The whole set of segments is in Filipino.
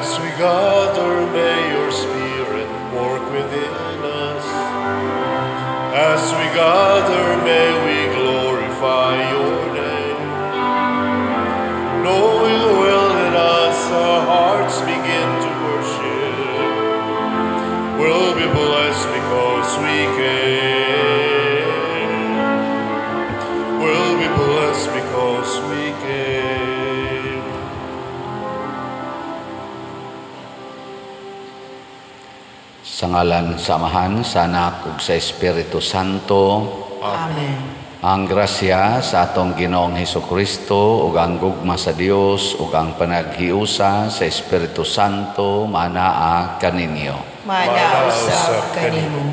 As we gather, may your Spirit work within us. As we gather, may we glorify your name. Knowing well in us our hearts begin to worship. We'll be blessed because we came. We'll be blessed because we came. Sa ngalan sa Amahan, sa Anak, ug sa Espiritu Santo. Amen. Ang grasya sa atong Ginoong Hesukristo ug ang gugma sa Dios ug ang panaghiusa sa Espiritu Santo manaa kaninyo. Manausap kanimo.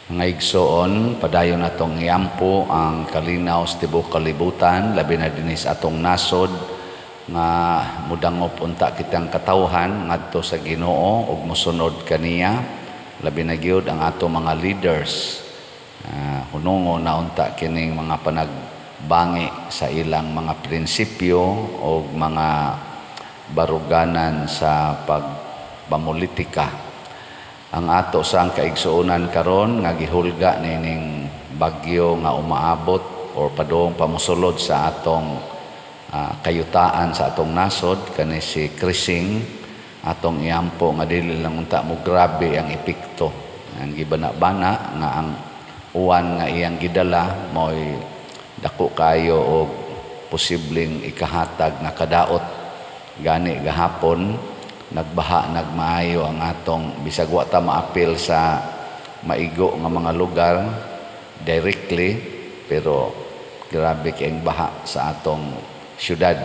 Mga igsoon, padayon atong iampo ang kalinaw sa tibuok kalibutan, labi na dinis atong nasod nga mudangop unta kitang katawhan ngadto sa Ginoo ug mosunod kaniya, labi na gyud ang ato mga leaders. Hunungo na unta kining mga panagbangi sa ilang mga prinsipyo o mga baruganan sa pagpamulitika. Ang ato sang kaigsuonan karon nga gihulga nining bagyo nga umaabot o padong pamusulod sa atong kayutaan sa atong nasod, kani si Krising, atong iampo nga dili lang unta mo grabe ang epekto. Ang gibana-bana nga ang uwan nga iyang gidala mo'y dako kayo o posibleng ikahatag na kadaot. Gani gahapon nagbaha nagmaayo ang atong bisag wa ta maapil sa maigo nga mga lugar directly, pero grabe kayong baha sa atong syudad,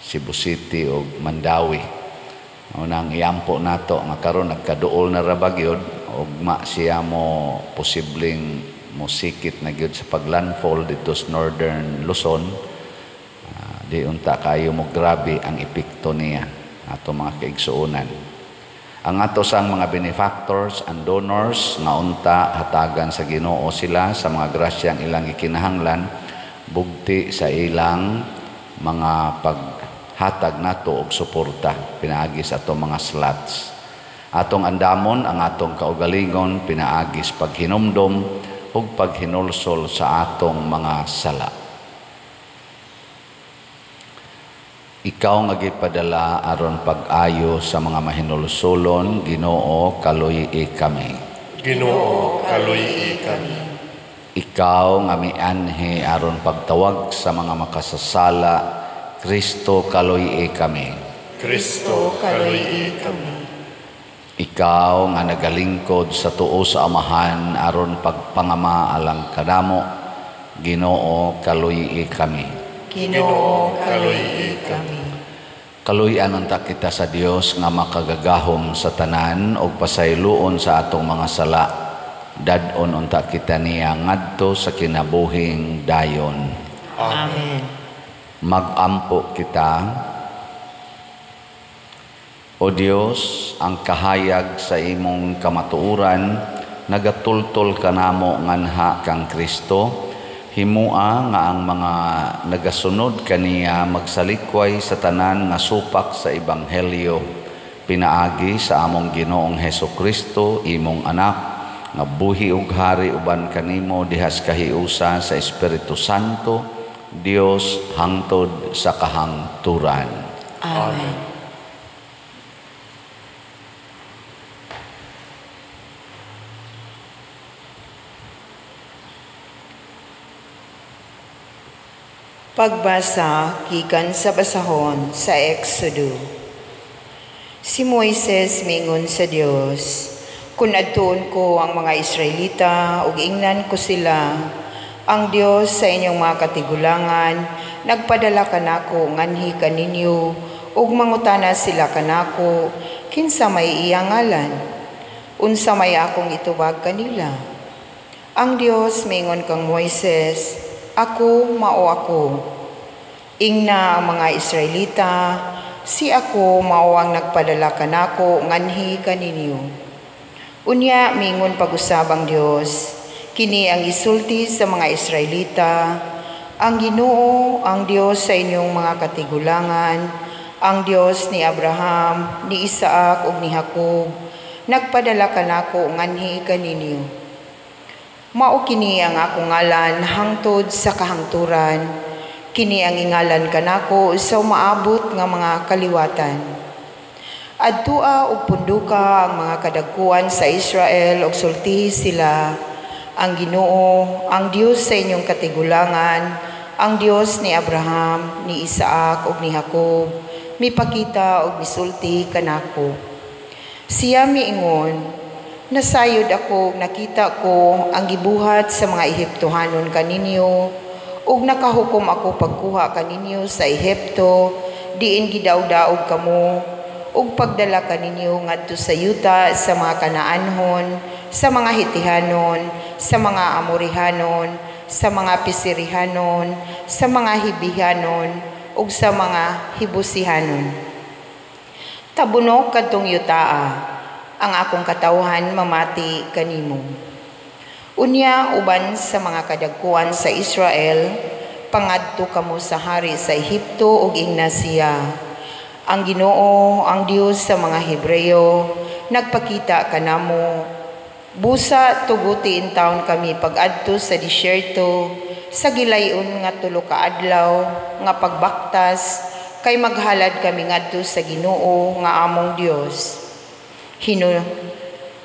Cebu City o Mandawi. Unang iampo nato nga karon nagkaduol na ra bagyod ug ma siya mo posibleng mosikit na gyud sa paglandfall dito sa northern Luzon. Di unta kayo mo grabe ang epekto niya ato mga kaigsuonan. Ang ato sang mga benefactors and donors nga unta hatagan sa Ginoo sila sa mga grasyang ilang gikinahanglan bugti sa ilang mga paghatag nato og suporta pinaagi sa atong mga slots. Atong andamon ang atong kaugalingon pinaagi sa paghinumdom ug paghinulsol sa atong mga sala. Ikaw nga gipadala aron pag-ayo sa mga mahinulsolon, Ginoo, kaluyi kami. Ginoo, kaluyi kami. Ikaw nga mianhi aron pagtawag sa mga makasasala, Kristo, kaluyi kami. Kristo, kaluyi kami. Ikaw nga nagalingkod sa tuo sa Amahan aron pagpangama alang kadamo, Ginoo, kaluyi kami. Ginoo, kaluyi kami. Kaluyan unta kita sa Dios nga makagagahom sa tanan og pasayloon sa atong mga sala. Dadon unta kita niya ngadto sa kinabuhing dayon. Amen. Magampo kita. O Dios, ang kahayag sa imong kamatuoran nagatultol kanamo nganha kang Kristo. Himua nga ang mga nagasunod kaniya magsalikway sa tanan nga supak sa ebanghelyo. Pinaagi sa among Ginoong Hesukristo, imong anak, nga buhi ug hari uban kanimo dihas kahiusa sa Espiritu Santo, Dios hangtod sa kahangturan. Amen. Pagbasa gikan sa basahon sa Exodo. Si Moises mingon sa Dios, "Kun adtuon ko ang mga Israelita ug ingnan ko sila, ang Dios sa inyong mga katigulangan nagpadala kanako nganhi kaninyo ug mangutana sila kanako kinsa may iyang ngalan, unsa may akong itubag kanila." Ang Dios mingon kang Moises, "Ako mao ako." Ingna ang mga Israelita, si ako mao ang nagpadala kanako nganhi kaninyo. Unya mingon pag-usab ang Dios, kini ang isulti sa mga Israelita, ang Ginoo, ang Dios sa inyong mga katigulangan, Ang Dios ni Abraham, ni Isaac ug ni Jacob, nagpadala kanako nganhi kaninyo. Mao kini ang akong ngalan hangtod sa kahangturan, kini ang ingalan kanako sa maabot nga mga kaliwatan. Adtua ug punduka ang mga kadagkuan sa Israel ug sultihi sila, ang Ginoo, ang Dios sa inyong katigulangan, ang Dios ni Abraham, ni Isaac ug ni Jacob, mipakita ug misulti kanako. Siya miingon, nasayod ako, nakita ko ang gibuhat sa mga Ehiptohanon kaninyo, ug nakahukom ako pagkuha kaninyo sa Ehipto, diin gidaog-daog kamo, ug pagdala kaninyo ngadto sa yuta sa mga Kanaanhon, sa mga Hitihanon, sa mga Amorihanon, sa mga Pisirihanon, sa mga Hibihanon, ug sa mga Hibusihanon. Tabunok kadtong yutaa, ang akong katawhan mamati kanimo. Unya uban sa mga kadagkuan sa Israel, pangadto kamo sa hari sa Ehipto ug ingna siya. Ang Ginoo, ang Dios sa mga Hebreyo, nagpakita kanamo. Busa tuguti in taon kami pag-adto sa disyerto, sa gilayon nga 3 ka adlaw nga pagbaktas, kay maghalad kami ngadto sa Ginoo nga among Dios.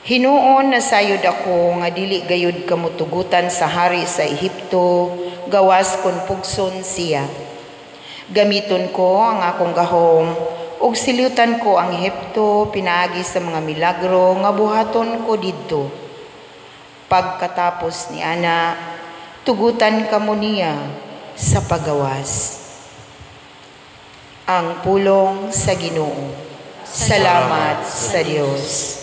Hinuon na sayod ako nga dili gayud kamo tugutan sa hari sa Ehipto, gawas kon pugson siya. Gamiton ko ang akong gahom ug silutan ko ang Ehipto pinaagi sa mga milagro nga buhaton ko didto. Pagkatapos ni ana, tugutan kamo niya sa pagawas. Ang pulong sa Ginoo. Salamat sa Dios.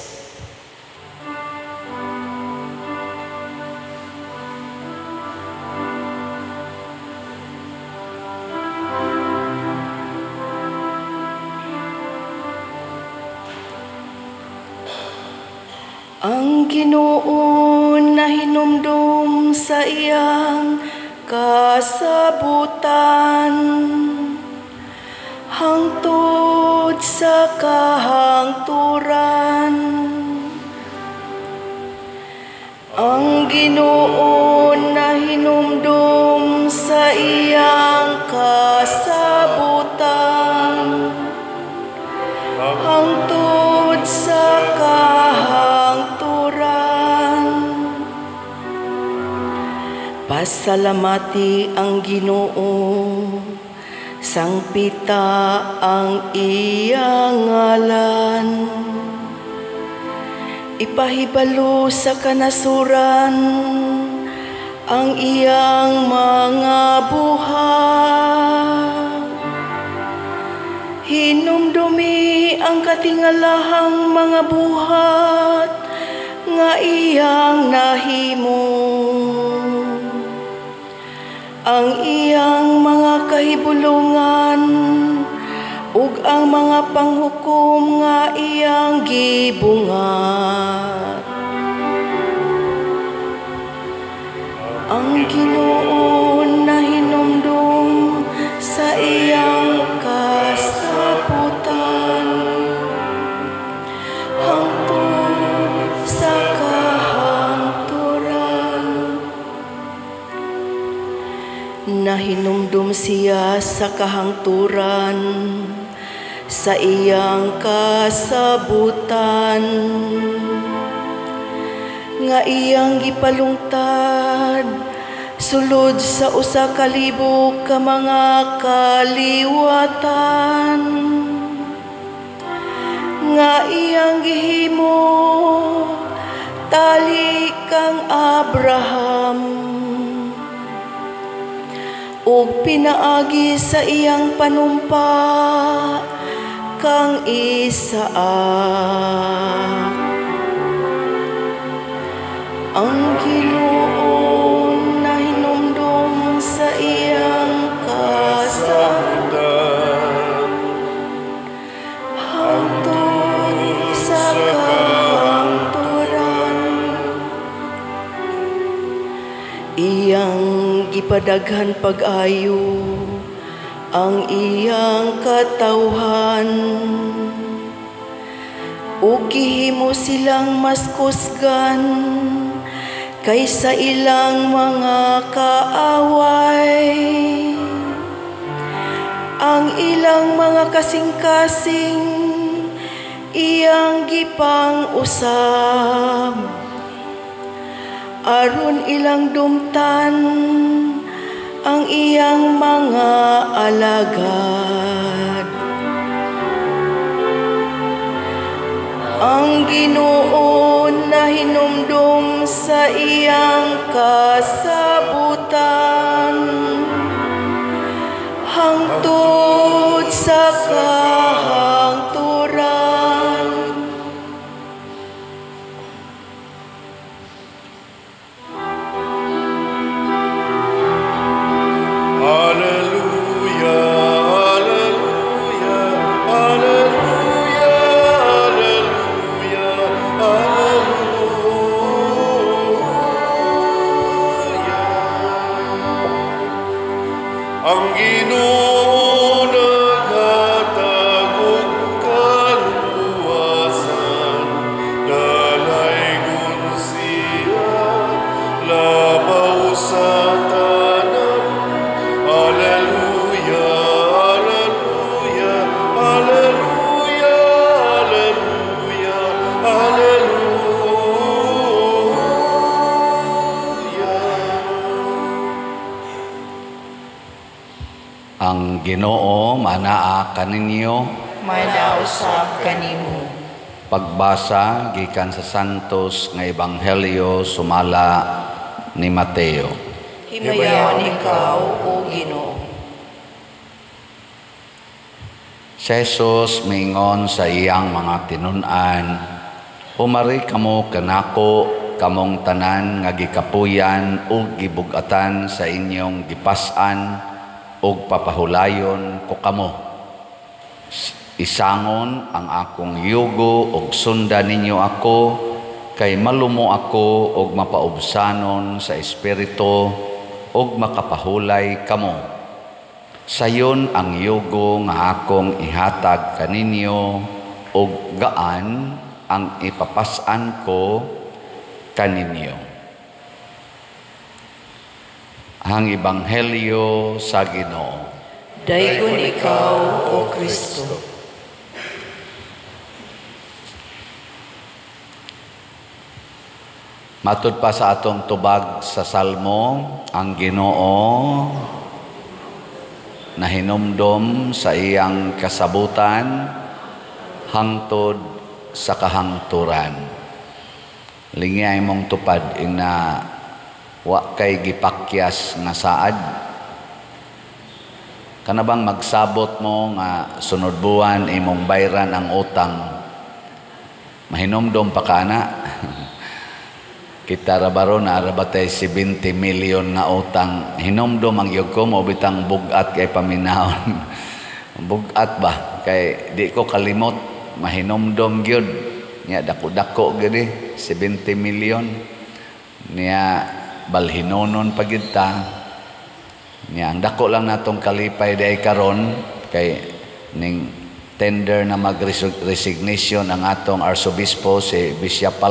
Ang Ginoo na hinumdum sa iyang kasabutan, hangtod sa kahangturan. Ang Ginoo na hinumdum sa iyang kasabutan, hangtod sa pasalamati ang Ginoo, sangpita ang iyang ngalan. Ipahibalo sa kanasuran ang iyang mga buhat. Hinumdumi ang katingalahang mga buhat nga iyang nahimo. Ang iyang mga kahibulungan ug ang mga panghukom nga iyang gibungat. Ang Ginoo na hinumdum sa iyang kasabutan, hangtod sa nahinumdum siya sa kahangturan, sa iyang kasabutan, nga iyang gipalungtad, sulod sa 1,000 ka mga kaliwatan, nga iyang gihimo, tali kang Abraham, ug pinaagi sa iyang panumpa kang Isaac. Ang Ginoo na hinumdum sa iyang kasabutan, hangtod sa kahangturan, iyang gipadaghan pag-ayo ang iyang katawhan. Ug gihimo silang mas kusgan kaysa ilang mga kaaway. Ang ilang mga kasing-kasing iyang gipang usab, aron ilang dumtan ang iyang mga alagad. Ang Ginoo na hinumdum sa iyang kasabutan, hangtod sa kahangturan. Alleluia, alleluia, alleluia, alleluia, alleluia. Ang Ginoo naghatag og kaluwasan, dalaygon siya labaw sa tanan. Alleluia, alleluia, alleluia, alleluia, alleluia. Ang Ginoo manaa kaninyo. Manausap kanimo. Pagbasa gikan sa Santos nga Ebanghelyo sumala ni Mateo. Himayaw ikaw, O Ginoo. Si Jesus mingon sa iyang mga tinun-an, "Humari kamo kanako, kamong tanan nga gikapuyan ug gibug-atan sa inyong gipas-an ug papahulayon ko kamo. Isangon ang akong yugo ug sundan ninyo ako, kay malumo ako ug mapaubsanon sa espiritu ug makapahulay kamo. Sayon ang yugo nga akong ihatag kaninyo ug gaan ang ipapas-an ko kaninyo." Ang Ebanghelyo sa Ginoo. Daygon ikaw, O Kristo. Matud pa sa atong tubag sa Salmo, ang Ginoo na hinumdom sa iyang kasabutan hangtod sa kahangturan. Lingay mong tupad ina wa kay gipakyas nga saad. Kana bang magsabot mo nga sunod buwan imong bayran ang utang, mahinumdom pa kana? Kita rabaro na arabatay 70 million nga utang, hinumdom ang yug ko mo bitang bugat kay paminahon. Bugat ba kay di ko kalimot, mahinumdom gyud nya dako-dako gid 70 million niya balhinonon pagid ta. Nya ang dako lang natong kalipay day karon kay ning tender na mag-resignation ang atong arsobispo si Bishop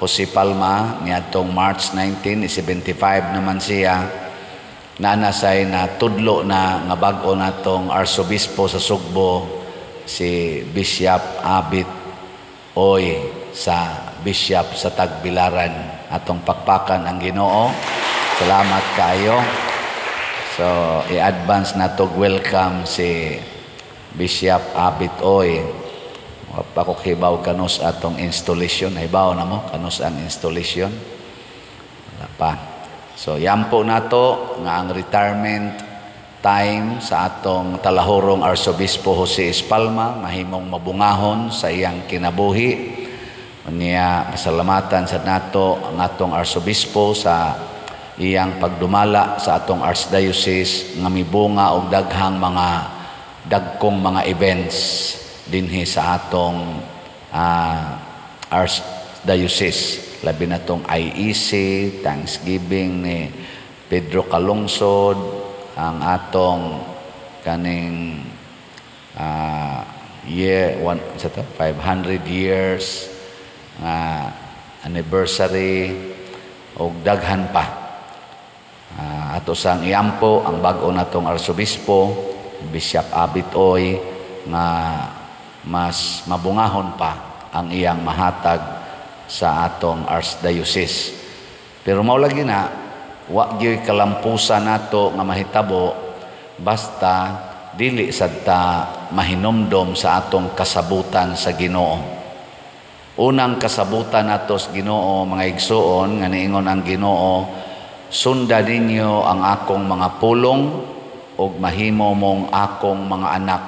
Jose Palma niadtong March 19, 75 naman siya. Nanasay na tudlo na nga bag-o natong arsobispo sa Sugbo si Bishop Abit Oy sa Bishop sa Tagbilaran. Atong pakpakan ang Ginoo. Salamat kaayo. So, i-advance na to welcome si Bishop Abit Oy. Pa ko kibaw kanus atong installation. Hibaw na mo, kanus ang installation. Wala pa. So, yampo na to nga ang retirement time sa atong talahurong Arsobispo Jose Palma, mahimong mabungahon sa iyang kinabuhi. Niya pasalamatan sa nato ang atong Arsobispo sa iyang pagdumala sa atong Archdiocese nga mibunga og daghang mga dagkong mga events dinhi sa atong Archdiocese. Labi na tong IEC, Thanksgiving ni Pedro Calungsod, ang atong kaning year 500 years anniversary o daghan pa. Ato sang iampo ang bag-o natong arsobispo Bishop Abitoy nga mas mabungahon pa ang iyang mahatag sa atong archdiocese. Pero mao lagi na wa gyud kalampusan nato nga mahitabo basta dili sadta mahinomdom sa atong kasabutan sa Ginoo. Unang kasabutan nato sa Ginoo, mga igsoon, nga niingon ang Ginoo, sundan ninyo ang akong mga pulong ug mahimo mong akong mga anak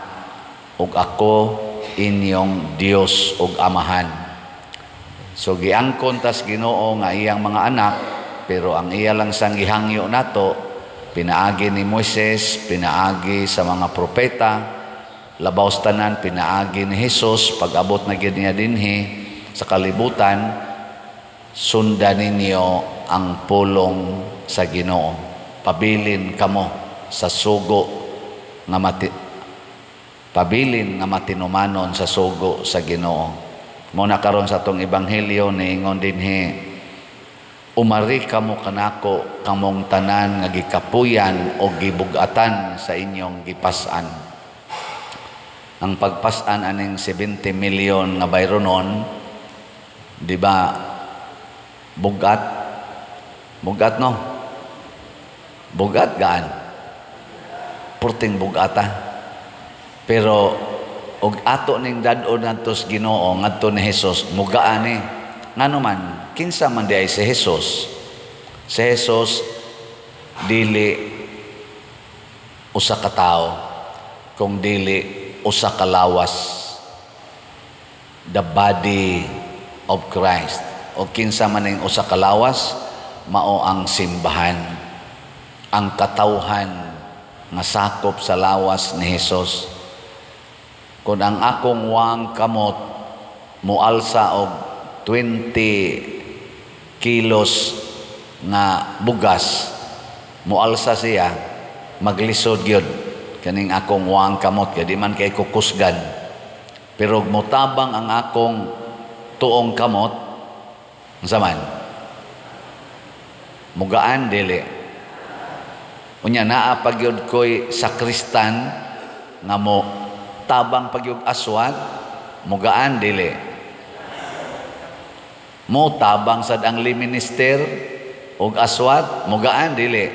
ug ako inyong Dios ug Amahan. So giangkon tas Ginoo nga iyang mga anak, pero ang iya lang sang gihangyo nato pinaagi ni Moises, pinaagi sa mga propeta, labaw sa tanan pinaagi ni Jesus pag-abot na gyud niya dinhi sa kalibutan, sundan ninyo ang pulong sa Ginoo. Pabilin kamo sa sugo nga pabilin nga matinumanon sa sugo sa Ginoo. Mo na karon sa atong ebanghelyo niingon dinhi, umari kamo kanako kamong tanan nga gikapuyan o gibugatan sa inyong gipas-an. Ang pagpas-an aning 70 million nga bayronon, di ba bugat? Bugat no? Bugat gaan. Purting bugata. Pero og ato ning dad-on natos Ginoo ngadto ni Hesus mugaan ni. Ngano man kinsa man di ay si Jesus. Si Jesus dili usa ka tawo kung dili usa ka lawas, the body of Christ. O kinsa man ning usa ka lawas, mao ang simbahan, ang katawhan nga sakop sa lawas ni Jesus. Kung ang akong wang kamot mualsa og 20 kilos nga bugas, mualsa siya, maglisod gyud kaning akong wang kamot, kaya di man kay kukusgan. Pero mutabang ang akong tuong kamot, unsa man? Mugaan dili. Unya naa pagyud koy sakristan nga mo tabang pagyud aswat, mugaan dili. Mo tabang sad ang liminister og aswat, mugaan dili.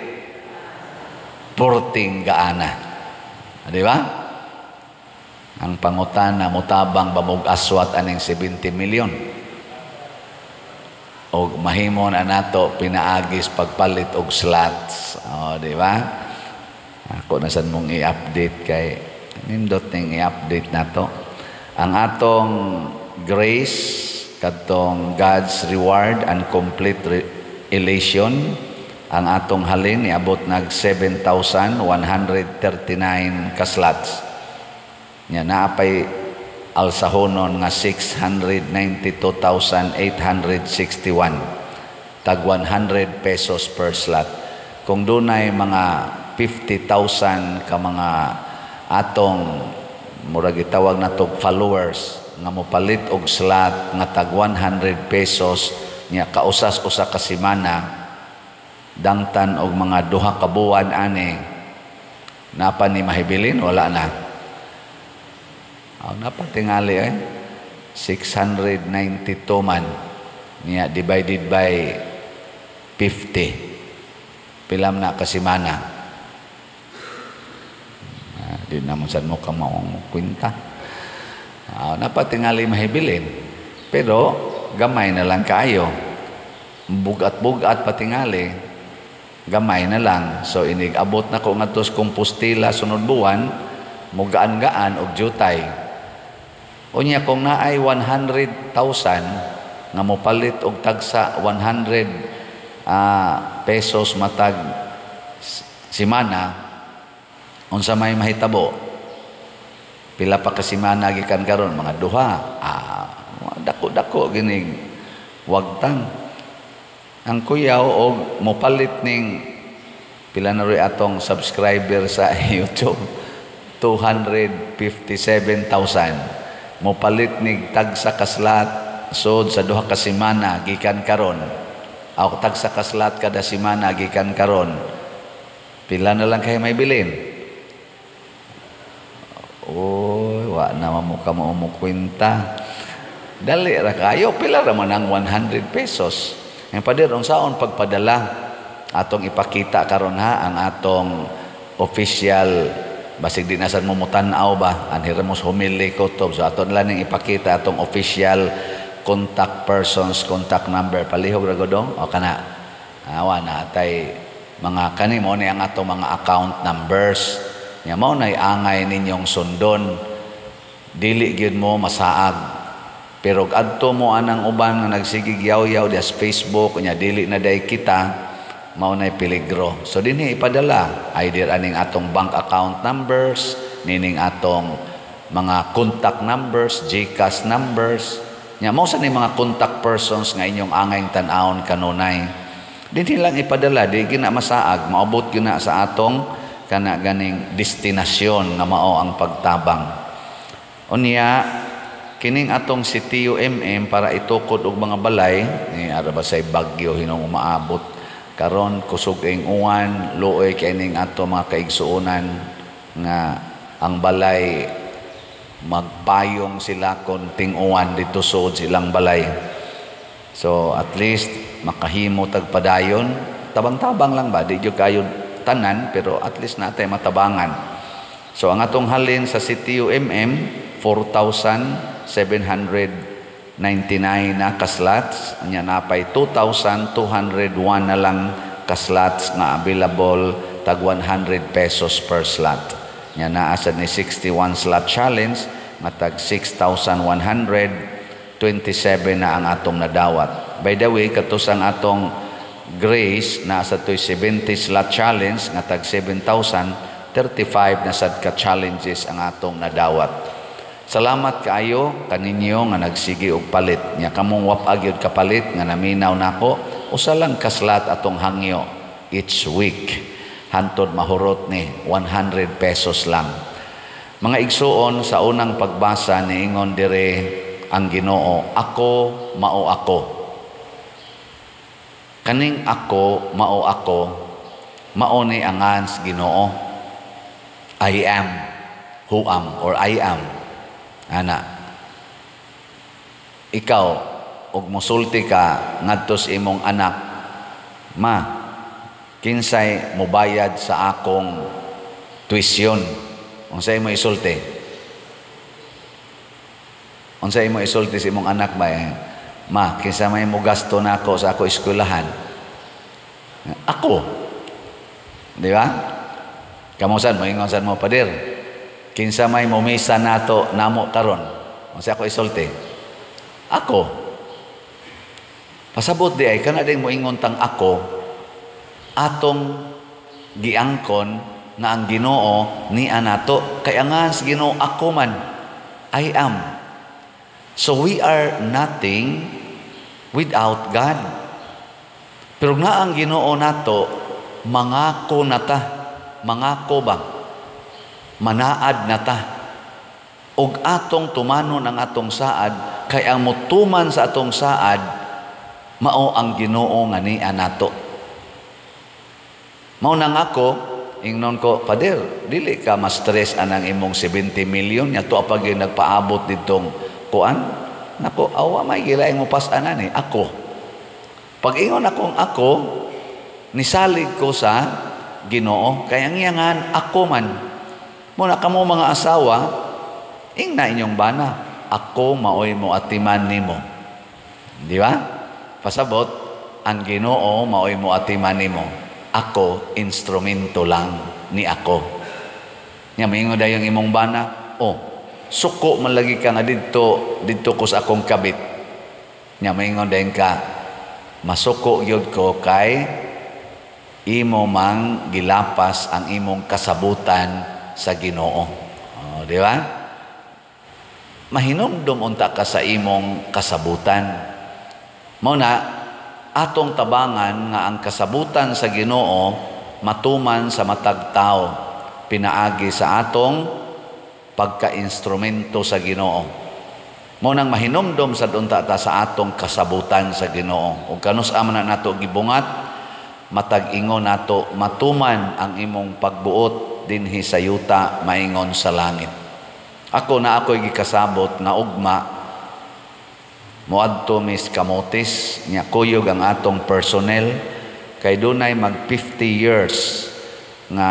Porting gaana. Di ba? Ang pangutana, mutabang ba mog aswat aning 70 million? O mahimo na nato pinaagis pagpalit og slots. O, di ba? Ako na sad mong i-update kay nindot ning i-update nato. Ang atong grace katong God's reward and complete elation, ang atong halin niabot nag 7,139 ka slots. Nya naapay alsahonon nga 692,861 tag 100 pesos per slot. Kung dunay mga 50,000 ka mga atong murag gitawag natog followers nga mopalit og slot nga tag 100 pesos nya kausas-usa ka semana, dangtan og mga 2 ka buwan ani napa ni mahibilin wala na. Napa tingali 692 man niya divided by 50 pilam na ka semana. Di naman sad mo ka maong kwenta. Napatingali mahibilin, pero gamay na lang kayo, bugat-bugat patingali, gamay na lang. So inig-abot na ko ngatos Compostela sunod buwan, mugaan-gaan og jutay. Unya kung naay 100,000 nga mopalit og tagsa 100 pesos matag semana, unsa may mahitabo? Pila pa ka semana gikan karon mga 2. Dako-dako gining wagtang. Ang kuyaw og mopalit ning pila na rin atong subscriber sa YouTube. 257,000. Mopalit ni tagsa kaslat sod sa duha ka semana gikan karon. Aw tagsa kaslat kada semana gikan karon. Pila na lang kayo may bilin? Oy, wa na mo ka mo kwenta. Dali ra kayo, pila ra man ang 100 pesos. Ang pader unsaon pagpadala atong ipakita karon ha ang atong official basig di na sad mo mutan-aw ba anhiramos humili kutob so aton lang ning ipakita atong official contact persons contact number palihog ra godong o kana awa na atay mga kanimo ni ang atong mga account numbers nya mao nay angay ninyong sundon dili gyud mo masaag. Pero adto mo anang uban nga nagsigig yaw-yaw sa Facebook nya dili na day kita mao nay peligro. So dinhi ipadala either aning atong bank account numbers, nining atong mga contact numbers, GCash numbers. Nya mao sa ni mga contact persons nga inyong angay tan-awon kanunay. Dinhi lang ipadala di gina masaag, maabot gyud na sa atong kana ganing destinasyon nga mao ang pagtabang. Unya kining atong si TUMM para itukod og mga balay ni ara ba say bagyo hinong umaabot karon kusog ing uwan luoy kay ning ato mga kaigsuonan nga ang balay magpayong sila konting uwan dito sud silang balay. So at least makahimo tagpadayon tabang-tabang lang ba di jud kayo tanan pero at least natay matabangan. So ang atong halin sa CTUMM 4,799 na kaslots nya napay 2,201 na lang kaslots na available tag 100 pesos per slot nya naa sad ni 61 slot challenge nga tag 6,127 na ang atong nadawat. By the way katus ang atong Grace na sa 70 slot challenge nga tag 7,035 na sad ka challenges ang atong nadawat. Salamat kaayo kaninyo nga nagsigi og palit. Nya kamong wap-agyod kapalit nga naminaw nako usa lang kaslat atong hangyo each week. Hantod mahurot ni 100 pesos lang. Mga igsuon sa unang pagbasa niingon dire ang Ginoo, ako mao ako. Kaning ako mao ni angans Ginoo. I am who am or I am. Ana, ikaw, og musulti ka, ngadtos imong anak, ma, kinsay mobayad sa akong tuition. Unsay mo isulti? Unsay mo isulti sa imong anak ba? Ma, kinsay may mo gasto nako sa ako eskwelahan? Ako. Di ba? Kamusan mo, ingon mo padir. Kinsa may mumisa nato namo karon. Unsa ako isulti? Ako. Pasabot di ay kana ding moingon tang ako atong giangkon na ang Ginoo ni anato kay angan sa Ginoo ako man I am. So we are nothing without God. Pero nga ang Ginoo nato mangako nata. Mangako ba? Manaad na ta og atong tumanon ang atong saad kay ang mutuman sa atong saad mao ang Ginoo nga ni anato. Mao nang ako ingnon ko pader dili ka ma-stress anang imong 70 million nya tuwa pag nagpaabot ditong kuan nako awa may gilaing mo pas-anan ni ako. Pag ingon akong ako nisalig ko sa Ginoo kay ang iyangan ako man. Muna kamo mga asawa, ingna inyong bana, ako maoy mo atiman nimo. Di ba? Pasabot, ang Ginoo maoy mo atiman nimo. Ako, instrumento lang ni ako. Nga maingon dayong imong bana, suko man lagi ka nga dito ko sa akong kabit. Nga maingon dayong ka, masuko yun ko kay imo mang gilapas ang imong kasabutan sa Ginoo. Di ba? Mahinumdum unta ka sa imong kasabutan. Mao na atong tabangan nga ang kasabutan sa Ginoo matuman sa matag tawo pinaagi sa atong pagka-instrumento sa Ginoo. Mo nang mahinumdom sa dunta ta sa atong kasabutan sa Ginoo. Ug kanus man na nato gibungat, matag-ingon nato matuman ang imong pagbuot dinhi sa yuta maingon sa langit. Ako na ako'y gikasabot nga ugma moadto mis Camotes nya kuyog ang atong personnel kay dunay mag 50 years nga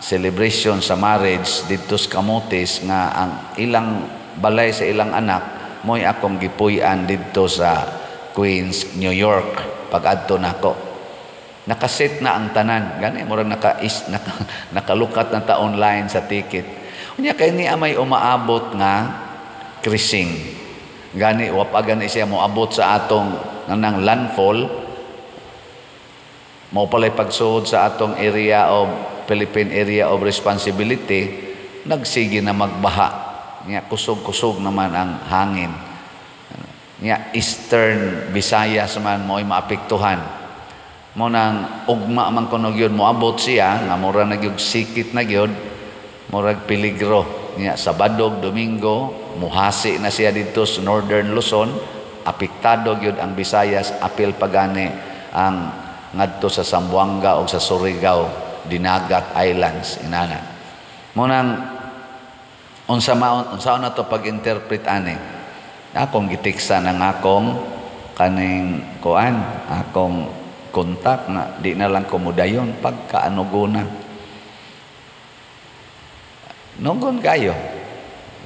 celebration sa marriage dito sa Camotes nga ang ilang balay sa ilang anak mo'y akong gipuy-an dito sa Queens, New York pag-adto nako. Nakaset na ang tanan gani murag nakalukat na ta online sa ticket. Unya kay niya may umaabot nga cruising gani wapagan siya moabot sa atong nang landfall mo palay pagsuod sa atong area of Philippine Area of Responsibility nagsige na magbaha niya kusog-kusog naman ang hangin niya Eastern Visayas man mo'y maapektuhan mo nang ugma man kuno gyud moabot siya nga mura na gyud sikit na gyud murag peligro niya Sabado Domingo muhasi na siya dito sa Northern Luzon apektado gyud ang Visayas apil pagani ang ngadto sa Zamboanga o sa Surigao Dinagat Islands inana mo nang unsa na to pag-interpret ani akong gitiksa ng akong kaning kuan akong kontak na di na lang kumudayon pagkaanugunan nugon kayo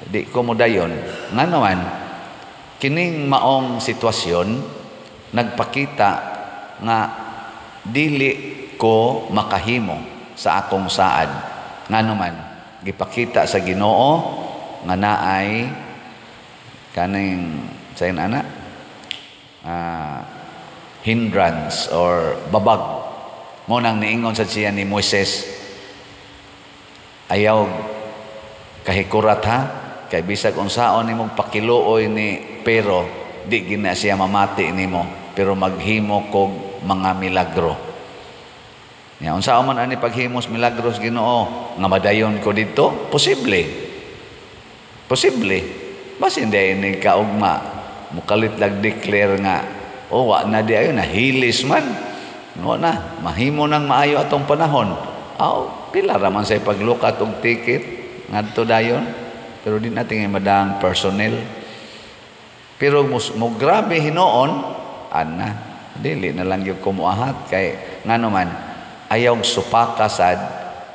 di kumudayon nga naman kining maong sitwasyon nagpakita nga dili ko makahimo sa akong saad nga naman gipakita sa Ginoo nga naay kaning sayon ana hindrance or babag mo nang niingon sa siya ni Moises ayaw kahikurat ha kay bisag unsaon nimong pakiluoy ni pero di gina siya mamati nimo pero maghimo kog mga milagro. Ya, unsa man ani paghimos milagros Ginoo nga madayon ko dito? Posible. Basin day ni kaugma mukalit lag declare nga wa na di ayo na hilis man. No na mahimo nang maayo atong panahon. Pila ra man say paglukat og ticket ngadto dayon pero di natin madang personnel. Pero mo grabe hinoon ana dili na lang yung kumuahat kay ngano man ayaw supakasad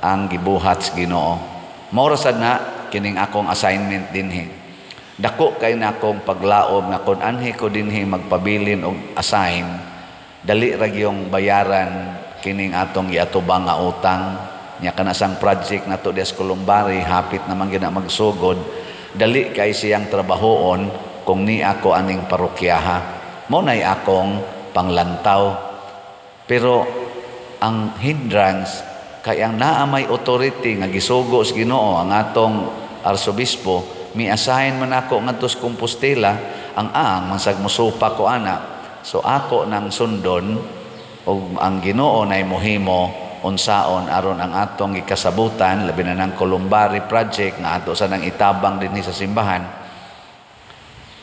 ang gibuhat sa Ginoo. Mao sad na kining akong assignment dinhi. Dako kay na akong paglaom nga kun anhi ko dinhi magpabilin og assign dali ra gyung bayaran kining atong giatubang nga utang nya kana sang project nato des Columbari hapit naman gyud na magsugod dali kay siyang trabahoon kung ni ako aning parokyaha mo nay akong panglantaw pero ang hindrance kay ang naa may authority nga gisugo sa Ginoo ang atong arsobispo mi-assign man ako ngadto sa Compostela ang mansag mosupa ko ana so ako nang sundon og ang Ginoo nay mohimo unsaon aron ang atong gikasabutan labi na ng Columbari project nga ato sa nang itabang dinhi sa simbahan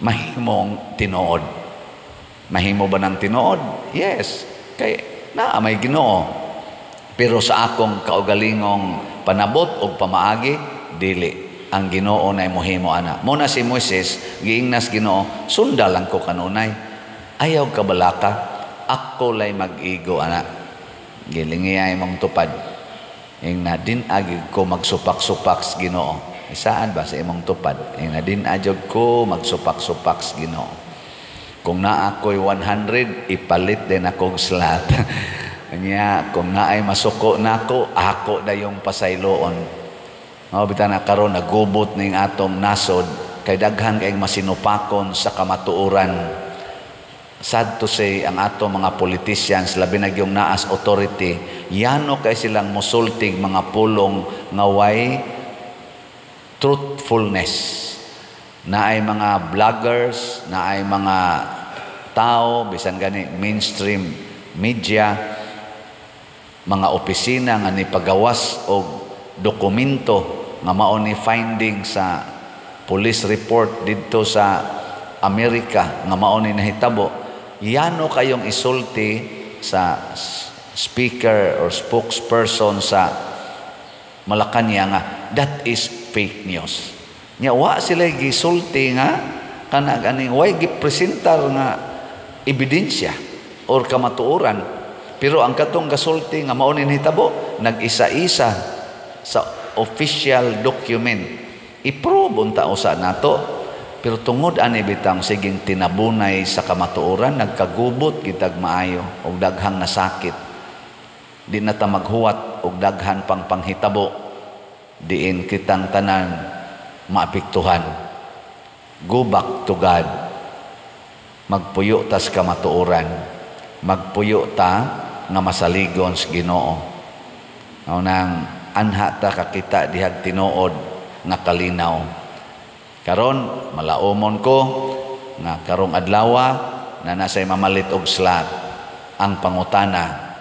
mahimong tinuod. Mahimo ba ng tinuod? Yes kay naa may Ginoo pero sa akong kaugalingong panabot og pamaagi dili ang Ginoo nay mohimo ana. Mo na si Moises giingnas Ginoo sunda lang ko kanunay ayaw ka balaka ako lay mag-igo ana gilingiyay mong tupad ing na din agi ko magsupak-supak sa Ginoo isaan ba sa imong tupad ing na din agyod ko magsupak-supak sa Ginoo kung na ako'y 100 ipalit din akong slot kanya kung naay masuko nako ako dayong pasayloon bitan na karon nagubot ning atong nasod kay daghan kay masinupakon sa kamatuoran. Sad to say ang atong mga politicians labi na gyung naas authority yano kay silang musultig mga pulong nga way truthfulness na ay mga vloggers na ay mga tao bisan gani mainstream media mga opisina nga nipagawas og dokumento nga mao ni finding sa police report didto sa Amerika nga mao ni nahitabo, yano kayong isulti sa speaker or spokesperson sa Malacanang nga that is fake news. Nya wa sila gisulti nga kana ganing way gipresentar nga ebidensya or kamatuoran, pero ang katong gasulti nga mao ni nahitabo nag-isa-isa sa official document i-prove unta usa nato. Pero tungod ani bitang siging tinabunay sa kamatuoran, nagkagubot kitag maayo og daghang nasakit. Di na ta maghuwat og daghan pang panghitabo diin kitang tanan maapektuhan. Go back to God. Magpuyo tas kamatuoran. Magpuyo ta nga masaligon sa Ginoo. Mao nang anha ta kakita dihag tinuod nga kalinaw. Karon malaumon ko nga karong adlaw na nasay mamalit og slot. Ang pangutana,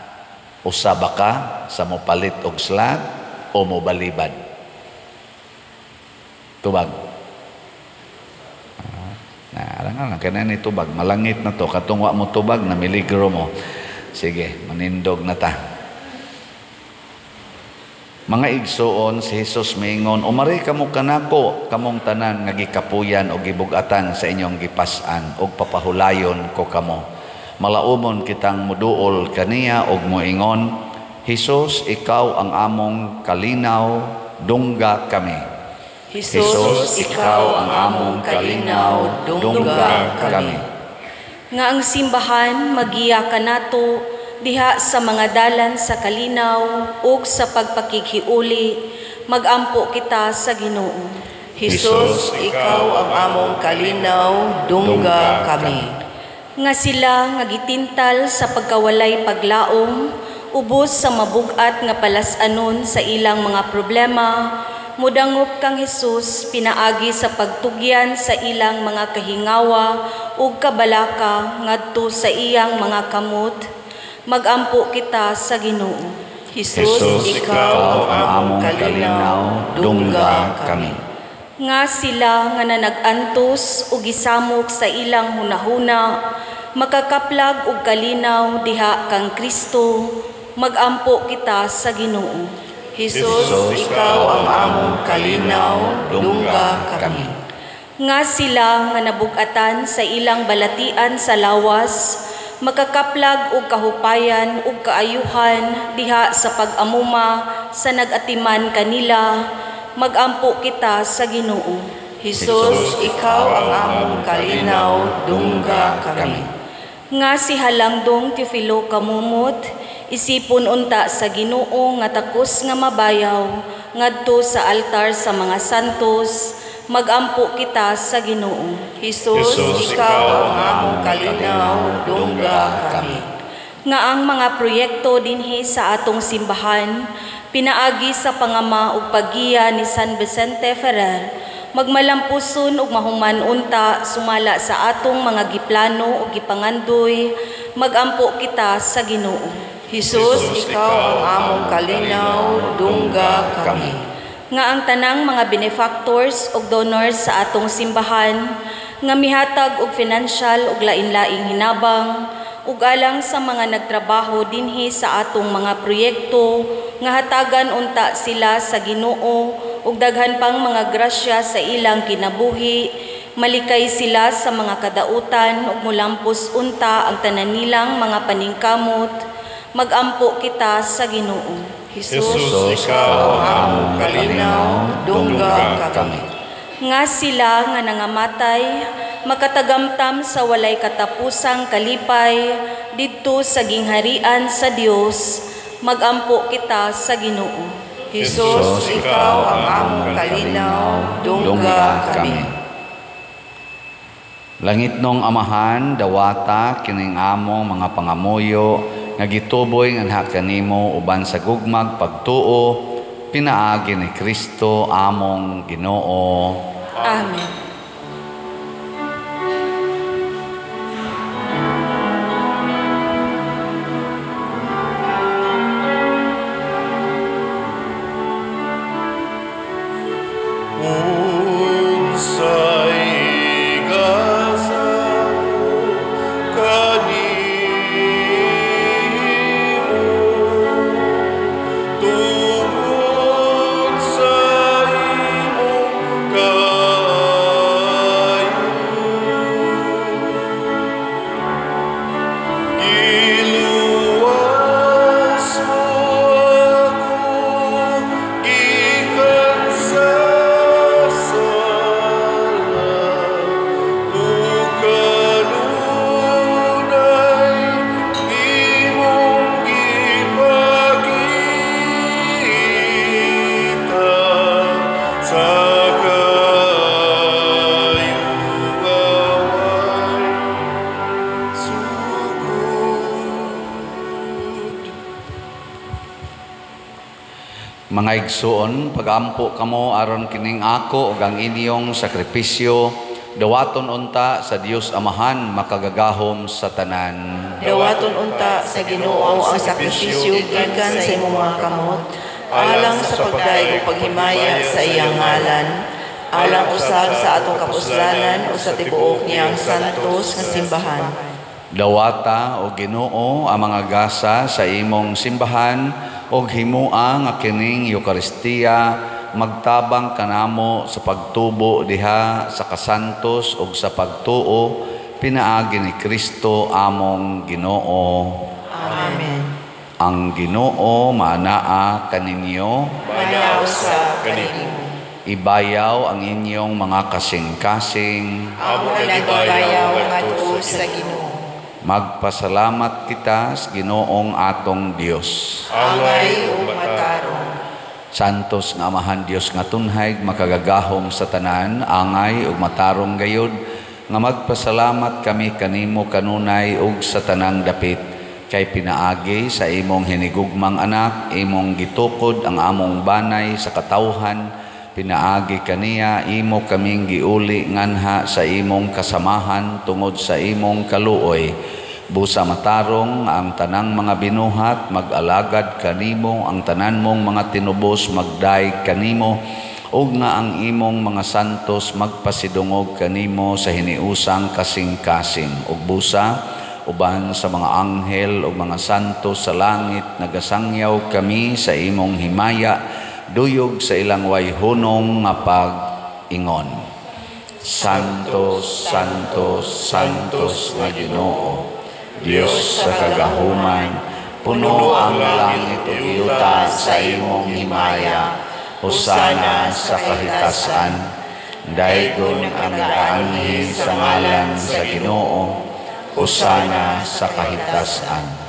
usa ba ka sa mopalit og slot o mobalibad? Tubag. Arangan kana ni tubag, malangit na to katong wa mo tubag na miligro mo. Sige, manindog na ta. Mga igsoon, si Jesus maingon, umari kamo kanako, kamong tanan nga gikapuyan o gibugatan sa inyong gipas-an o papahulayon ko kamo. Malaumon kitang muduol kaniya og moingon, Jesus, ikaw ang among kalinaw, dungga kami. Jesus, ikaw ang among kalinaw, dungga kami. Nga ang simbahan magiya kanato diha sa mga dalan sa kalinaw ug sa pagpakighiuli, magampo kita sa Ginoo. Jesus, ikaw ang among kalinaw, dungga kami. Nga sila nga gitintal sa pagkawalay paglaom, ubos sa mabugat nga palasanon sa ilang mga problema, mudangop kang Jesus pinaagi sa pagtugyan sa ilang mga kahingawa ug kabalaka ngadto sa iyang mga kamot. Magampo kita sa Ginoo. Jesus, ikaw ang among kalinaw, dungga kami. Nga sila nga nanag-antos o gisamok sa ilang hunahuna, makakaplag og kalinaw diha kang Kristo, magampo kita sa Ginoo. Jesus, ikaw ang among kalinaw, dungga kami. Nga sila nga nabugatan sa ilang balatian sa lawas, makakaplag og kahupayan ug kaayuhan diha sa pag-amuma sa nag-atiman kanila, magampo kita sa Ginoo. Jesus, ikaw ang among kalinaw, dungga kami. Nga si Halangdong Teofilo Kamumot, isipon unta sa Ginoo nga takos nga mabayaw ngadto sa altar sa mga santos, magampo kita sa Ginoo. Jesus, ikaw ang among kalinaw, dungga kami. Nga ang mga proyekto dinhi sa atong simbahan, pinaagi sa pangama ug paggiya ni San Vicente Ferrer, magmalampuson ug mahuman unta sumala sa atong mga giplano ug gipangandoy, magampo kita sa Ginoo. Jesus, ikaw ang among kalinaw, dungga kami. Nga ang tanang mga benefactors ug donors sa atong simbahan nga mihatag og financial ug lain-laing hinabang ug alang sa mga nagtrabaho dinhi sa atong mga proyekto nga hatagan unta sila sa Ginoo ug daghan pang mga grasya sa ilang kinabuhi, malikay sila sa mga kadautan ug mulampos unta ang tanan nilang mga paningkamot, magampo kita sa Ginoo. Jesus, ikaw ang among kalinaw, dungga kami. Nga sila nga nangamatay, makatagamtam sa walay katapusang kalipay, didto sa gingharian sa Dios, magampo kita sa Ginoo. Jesus, ikaw ang among kalinaw, dungga kami. Langit nung amahan, dawata, kining among mga pangamuyo, nga gituboy nga anha kanimo uban sa gugmag pagtuo, pinaagi ni Kristo among Ginoo. Amen. Mga igsuon, pagampo kamo aron kining ako ug ang inyong sakripisyo, dawaton unta sa Dios Amahan makagagahom sa tanan. Dawaton unta sa Ginoo ang sakripisyo gikan sa imong mga kamot, alang sa pagdaig ug paghimaya sa iyang ngalan, alang usab sa atong kapuslanan o sa tibuok niyang santos nga simbahan. Dawata o Ginoo ang mga gasa sa imong simbahan og himua nga kining Eucharistia magtabang kanamo sa pagtubo diha sa kasantos ug sa pagtuo pinaagi ni Kristo among Ginoo. Amen. Ang Ginoo manaa kaninyo, Manaw sa kanimo. ibayaw ang inyong mga kasing-kasing. Amo nagbayaw nga tuo sa Ginoo. Magpasalamat kita sa Ginoong atong Dios. Angay ug matarong. Santos nga Amahan Dios nga tunhay makagagahom sa tanan, angay ug matarong gayud nga magpasalamat kami kanimo kanunay ug sa tanang dapit kay pinaagi sa imong hinigugmang anak, imong gitukod ang among banay sa katawhan, pinaagi kaniya imo kaming giuli nganha sa imong kasamahan tungod sa imong kaluoy. Busa matarong ang tanang mga binuhat mag-alagad kanimo, ang tanan mong mga tinubos magdaig kanimo, ug nga ang imong mga santos magpasidungog kanimo sa hiniusang kasing-kasing. Ug busa uban sa mga anghel ug mga santos sa langit nagasangyaw kami sa imong himaya, duyog sa ilang wayhunong nga pag-ingon. Santos, Santos, Santos nga Ginoo, Dios sa kagahuman, puno ang langit ug yuta sa imong himaya. Hosana sa kahitasan, daygon ang gaanhin sa ngalan sa Ginoo. Hosana sa kahitasan.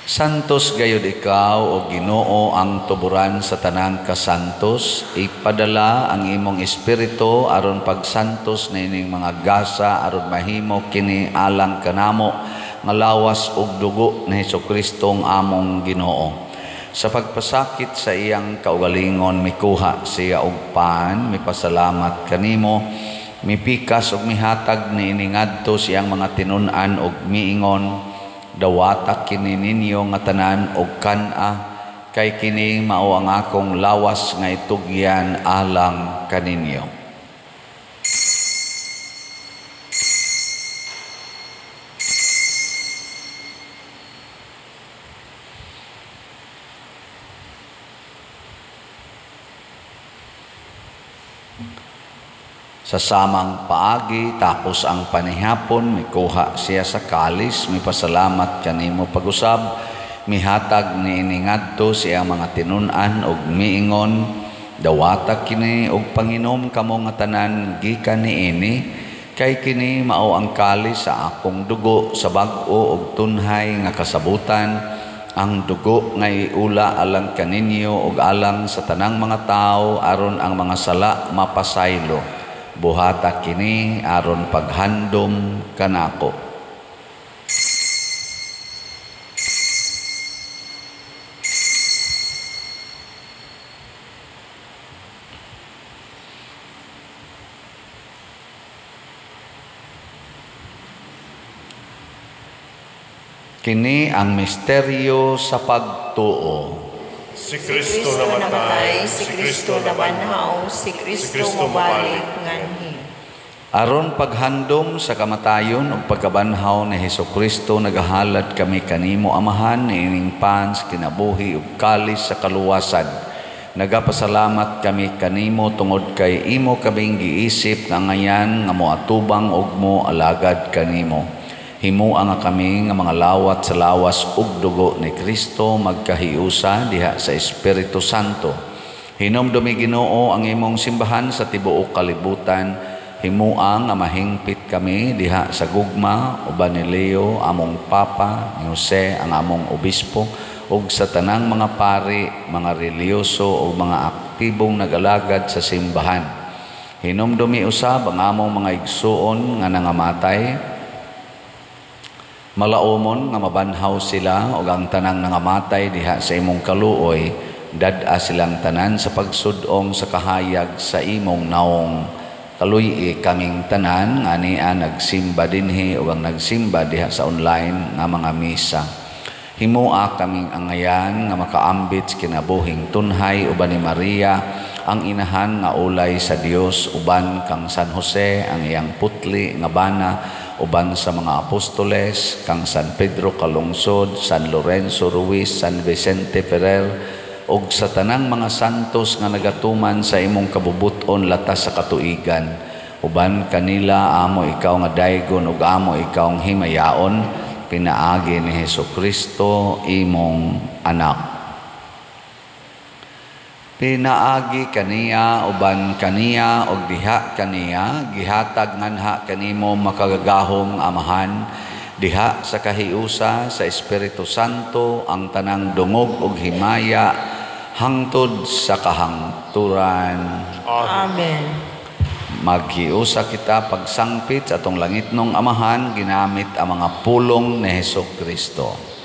Santos gayud ikaw o Ginoo ang tuburan sa tanang kasantos, ipadala ang imong espiritu aron pagsantos na ining mga gasa aron mahimo kini alang kanamo nga lawas ug dugo ni Hesukristo ang among Ginoo. Sa pagpasakit sa iyang kaugalingon mikuha siya og pan, mipasalamat kanimo, mipikas ug mihatag ni iningadto siyang mga tinun-an ug miingon, dawata kini ninyo nga tanan og kan-a kay kini mao ang akong lawas nga itugyan alang kaninyo. Sa samang paagi tapos ang panihapon mikuha siya sa kalis, mipasalamat kanimo pag-usab, mihatag ni iningadto siya mga tinun-an ug miingon, dawata kini og panginom kamo nga tanan gikan niini kay kini mao ang kalis sa akong dugo sa bag-o ug tunhay nga kasabutan, ang dugo nga iula alang kaninyo ug alang sa tanang mga tawo aron ang mga sala mapasaylo. Buhata kini aron paghandom kanako. Kini ang misteryo sa pagtuo. Si Kristo namatay, si Kristo nabanhaw, si Kristo mabalik nganhi. Aron paghandom sa kamatayon ug pagkabanhaw ni Hesukristo nagahalad kami kanimo Amahan niining pan sa kinabuhi ug kalis sa kaluwasan. Nagapasalamat kami kanimo tungod kay imo kaming giisip nga ngayan nga moatubang ug mo alagad kanimo. Himua nga kami nga mga lawat sa lawas ug dugo ni Kristo magkahiusa diha sa Espiritu Santo. Hinumdumi Ginoo ang imong simbahan sa tibuok kalibutan. Himua nga mahingpit kami diha sa gugma uban ni Leo among Papa, ni Jose ang among obispo ug sa tanang mga pari, mga reliyoso ug mga aktibong nagalagad sa simbahan. Hinumdumi usab ang among mga igsuon nga nangamatay Malaumon nga mabanhaw sila o ang tanang nangamatay diha sa imong kaluoy, dad-a silang tanan sa pagsudong sa kahayag sa imong naong. Kaluy kaming tanan nga niya nagsimba dinhi o ang nagsimba diha sa online nga mga misa. Himua kaming angayan nga makaambit sa kinabuhing tunhay uban ni Maria, ang inahan nga ulay sa Dios, uban kang San Jose ang iyang putli nga bana, uban sa mga apostoles, kang San Pedro Calungsod, San Lorenzo Ruiz, San Vicente Ferrer, ug sa tanang mga santos nga nagatuman sa imong kabubuton latas sa katuigan. Uban kanila amo ikaw nga daygon ug amo ikaw ang himayaon, pinaagi ni Hesukristo imong anak. Pinaagi kaniya uban kaniya og diha kaniya gihatag nganha kanimo makagagahong amahan, diha sa kahiusa sa Espiritu Santo ang tanang dungog ug himaya hangtod sa kahangturan. Amen. Maghiusa kita pagsangpit sa atong langitnong amahan ginamit ang mga pulong ni Hesukristo.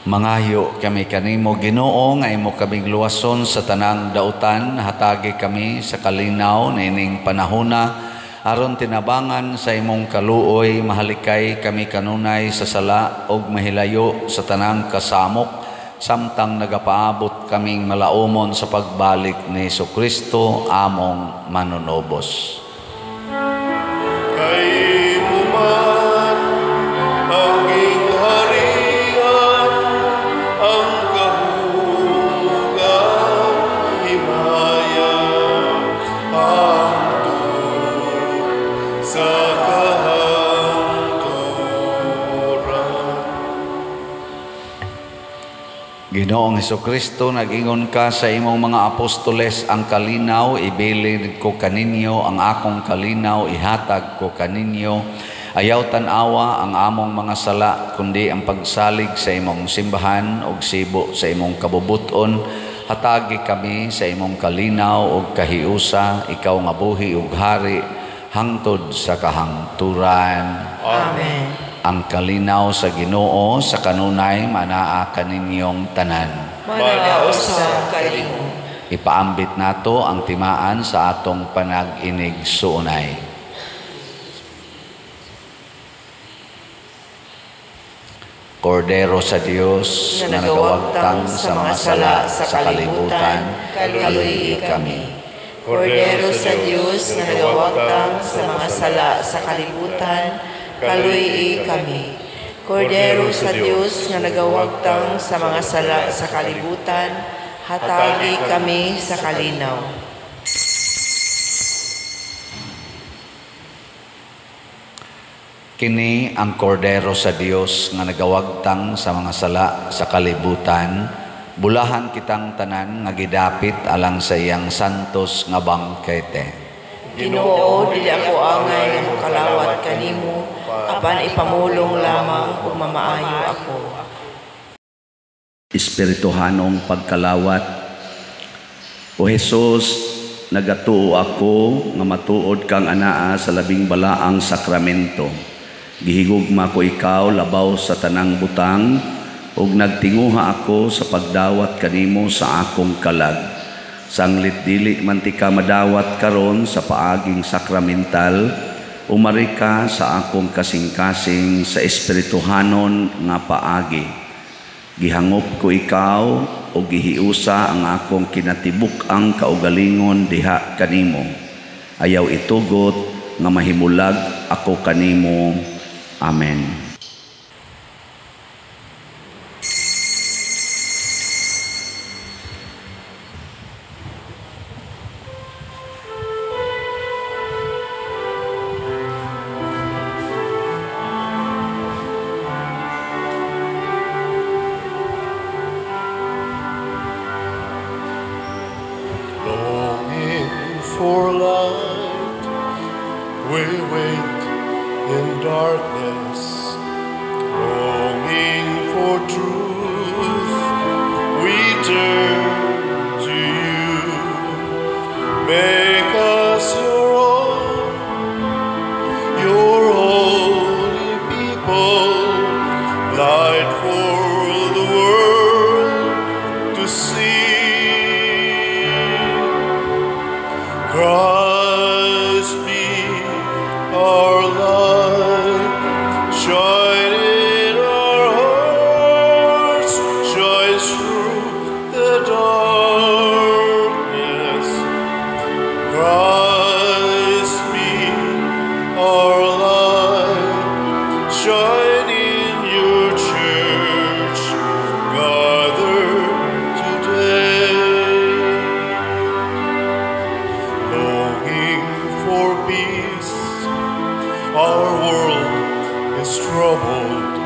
Mangayo kami kanimo Ginoo nga imo kaming luwason sa tanang dautan, hatagi kami sa kalinaw nining panahona aron tinabangan sa imong kaluoy, mahalikay kami kanunay sa sala ug mahilayo sa tanang kasamok samtang nagapaabot kaming malaumon sa pagbalik ni Hesukristo among manunobos. Ginoong Hesukristo, nag-ingon ka sa imong mga apostoles, ang kalinaw ibilin ko kaninyo, ang akong kalinaw ihatag ko kaninyo. Ayaw tanawa ang among mga sala, kundi ang pagsalig sa imong simbahan ug sibo sa imong kabubuton. Hatagi kami sa imong kalinaw ug kahiusa, ikaw nga buhi ug hari hangtod sa kahangturan. Amen. Ang kalinaw sa Ginoo sa kanunay manaa kaninyong tanan. Manao sa kalinaw. Ipaambit nato ang timaan sa atong panag-inig suunay. Kordero sa Dios na nagawagtang sa mga sala sa kalibutan, kaluy kami. Kordero sa Diyos na nagawagtang sa mga sala sa kalibutan, kaluy kami. Kordero sa Diyos na nagawagtang sa mga sala sa kalibutan, hatagi kami sa kalinaw. Kini ang kordero sa Dios nga nagawagtang sa mga sala sa kalibutan. Bulahan kitang tanan nga gidapit alang sa iyang santos nga bangkete. Ginoo, dili ako angay nga mokalawat kanimo, apan ipamulong lamang ug mamaayo ako. Espirituhanong pagkalawat. O Jesus, nagatuo ako nga matuod kang anaa sa labing balaang sakramento. Gihigugma ko ikaw labaw sa tanang butang, ug nagtinguha ako sa pagdawat kanimo sa akong kalag. Sanglit dili man ti ka madawat karon sa paaging sakramental, umari ka sa akong kasing-kasing sa espirituhanon nga paagi. Gihangop ko ikaw o gihiusa ang akong kinatibuk-ang kaugalingon diha kanimo. Ayaw itugot nga mahimulag ako kanimo. Amen. For light, we wait in darkness, longing for truth, we turn to you. Make us your own, your holy people, light for the world to see. Christ be our light, shine in our hearts, shine through the darkness. Christ be our light, shine in your church, gathered today. Longing for peace, our world is troubled.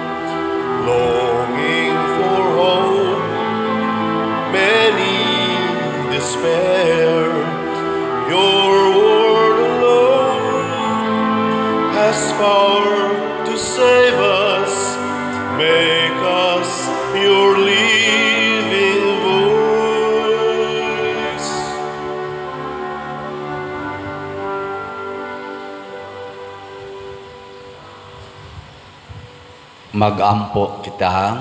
Longing for hope, many despair. Your word alone has power to save us. Make us your living voice. Magampo kita.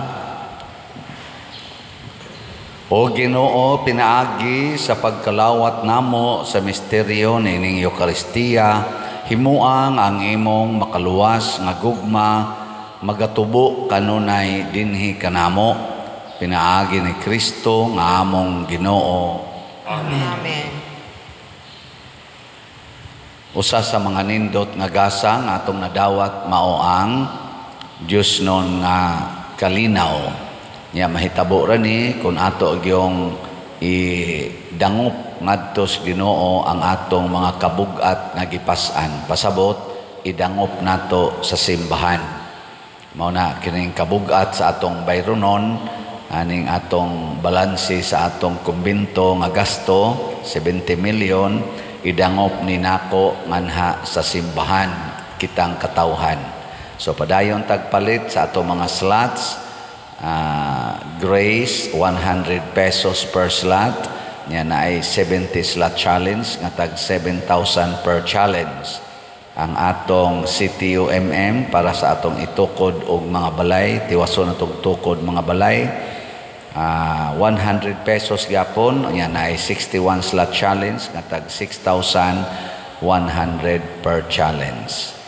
O Ginoo, pinaagi sa pagkalawat namo sa misteryo ni ining Eucharistia, himuang ang imong makaluwas nga gugma magatubo kanunay dinhi kanamo. Pinaagi ni Kristo nga among Ginoo. Amen. Usa sa mga nindot nga gasa nga atong nadawat mao ang Diyos nun nga kalinaw. Nya mahitabo ra ni kung ato gyung idangop ngadto sa Ginoo ang atong mga kabugat nga gipas-an. Pasabot idangop nato sa simbahan. Mao na kining kabugat sa atong bayronon, aning atong balanse sa atong kumbento nga gasto 70 milyon idangop ni nako nganha sa simbahan kitang katawhan. So padayon tagpalit sa atong mga slots. Grace 100 pesos per slot, niya na ay 70 slot challenge nga tag 7,000 per challenge. Ang atong CTUMM para sa atong itukod og mga balay, tiwason atong tukod mga balay, 100 pesos gyapon, niya na ay 61 slot challenge nga tag 6,100 per challenge.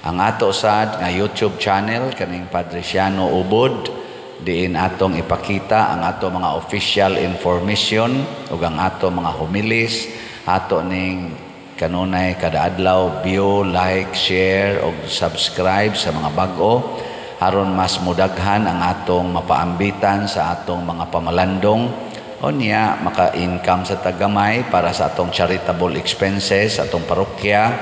Ang ato sad nga YouTube channel kaning Padre Siano Ubod, diin atong ipakita ang ato mga official information ug ang ato mga homilis, ato ning kanunay kada adlaw view, like, share ug subscribe sa mga bag-o aron mas mudaghan ang atong mapaambitan sa atong mga pamalandong o niya maka-income sa tagamay para sa atong charitable expenses, atong parokya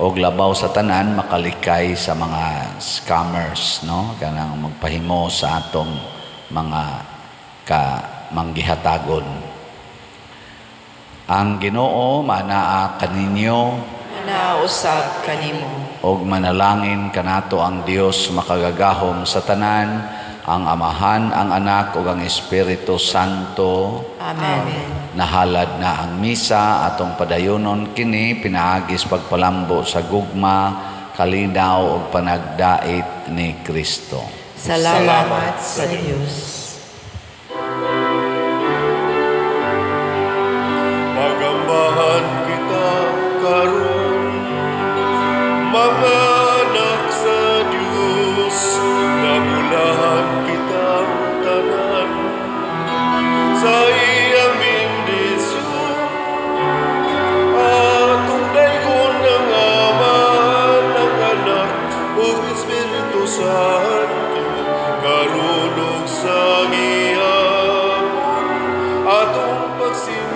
og labaw sa tanan makalikay sa mga scammers, no? Kanang magpahimo sa atong mga manggihatagon. Ang Ginoo manaa kaninyo nausab kanimo. og manalangin kanato ang Dios makagagahom sa tanan, ang Amahan, ang Anak ug ang Espiritu Santo. Amen. Nahalad na ang misa atong padayonon kini pinaagis pagpalambo sa gugma, kalinaw ug panagdait ni Kristo. Salamat sa Diyos. Magambahan kita karon, mga anak sa Diyos, nagulahan kitang tanan sa iyang bendisyon. Atong daygon ng Ama, ng Anak, ug Espiritu Santo, karon ug sa gihapon, atong pagsimba